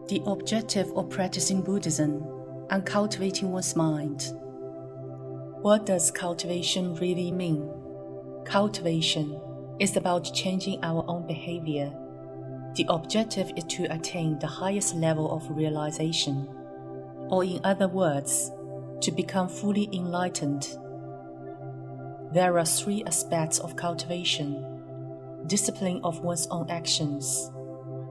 The objective of practicing Buddhism and cultivating one's mind. What does cultivation really mean? Cultivation is about changing our own behavior. The objective is to attain the highest level of realization, or in other words, to become fully enlightened. There are 3 aspects of cultivation: discipline of one's own actions,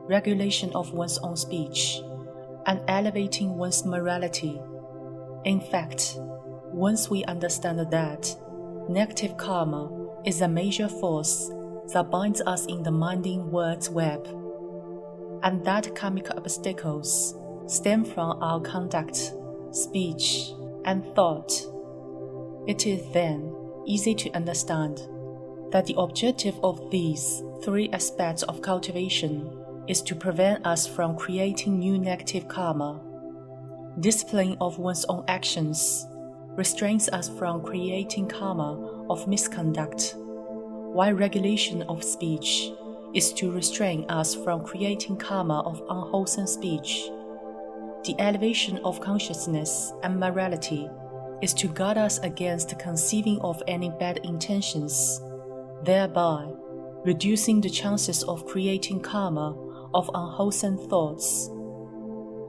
regulation of one's own speech, and elevating one's morality. In fact, once we understand that negative karma is a major force that binds us in the minding world's web, and that karmic obstacles stem from our conduct, speech, and thought, it is then easy to understand that the objective of these 3 aspects of cultivation is to prevent us from creating new negative karma. Discipline of one's own actions restrains us from creating karma of misconduct, while regulation of speech is to restrain us from creating karma of unwholesome speech. The elevation of consciousness and morality is to guard us against conceiving of any bad intentions, thereby reducing the chances of creating karma of unwholesome thoughts.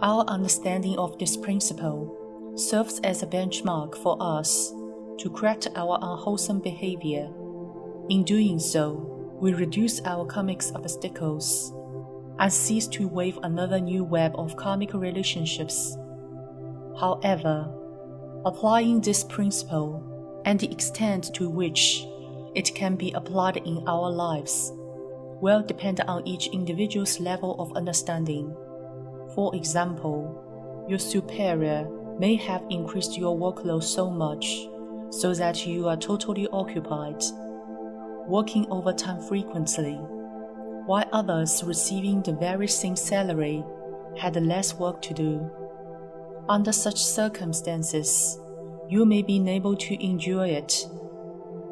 Our understanding of this principle serves as a benchmark for us to correct our unwholesome behavior. In doing so, we reduce our karmic obstacles and cease to weave another new web of karmic relationships. However, applying this principle and the extent to which it can be applied in our lives will depend on each individual's level of understanding. For example, your superior may have increased your workload so much so that you are totally occupied, working overtime frequently, while others receiving the very same salary had less work to do. Under such circumstances, you may be unable to enjoy it,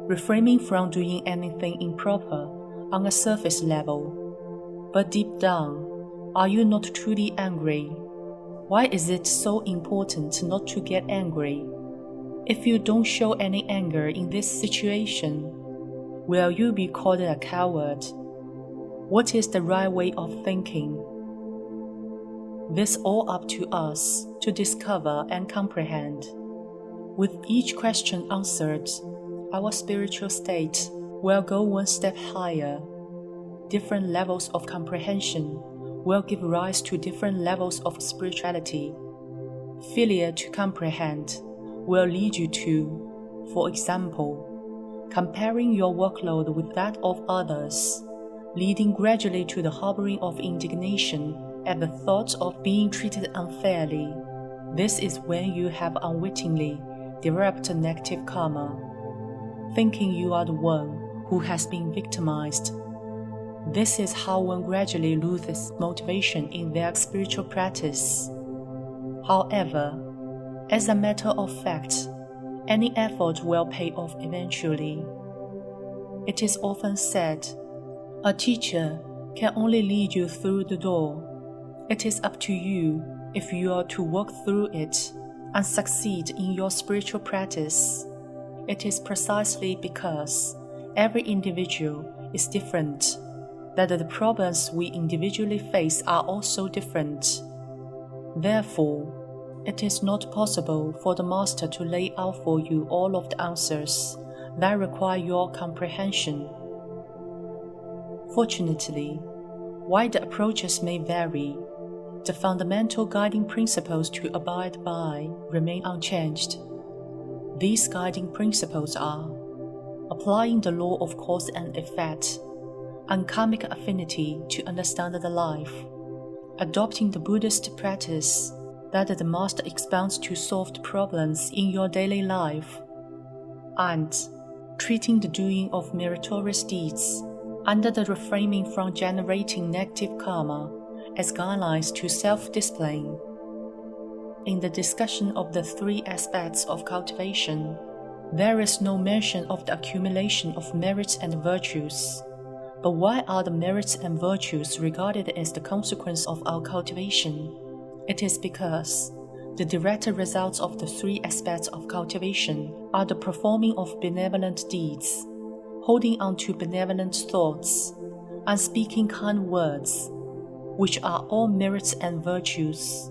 refraining from doing anything improper on a surface level. But deep down, are you not truly angry? Why is it so important not to get angry? If you don't show any anger in this situation, will you be called a coward? What is the right way of thinking? This all up to us to discover and comprehend. With each question answered, our spiritual state will go one step higher. Different levels of comprehension will give rise to different levels of spirituality. Failure to comprehend will lead you to, for example, comparing your workload with that of others, leading gradually to the harboring of indignation at the thought of being treated unfairly. This is when you have unwittingly developed negative karma, thinking you are the one who has been victimized. This is how one gradually loses motivation in their spiritual practice. However, as a matter of fact, any effort will pay off eventually. It is often said, a teacher can only lead you through the door. It is up to you if you are to walk through it and succeed in your spiritual practice. It is precisely because every individual is different that the problems we individually face are also different. Therefore, it is not possible for the Master to lay out for you all of the answers that require your comprehension. Fortunately, while the approaches may vary, the fundamental guiding principles to abide by remain unchanged. These guiding principles are applying the law of cause and effect, and karmic affinity to understand the life, adopting the Buddhist practice that the Master expounds to solve the problems in your daily life, and treating the doing of meritorious deeds under the refraining from generating negative karma as guidelines to self-discipline. In the discussion of the 3 aspects of cultivation, there is no mention of the accumulation of merits and virtues. But why are the merits and virtues regarded as the consequence of our cultivation? It is because the direct results of the three aspects of cultivation are the performing of benevolent deeds, holding on to benevolent thoughts, and speaking kind words, which are all merits and virtues,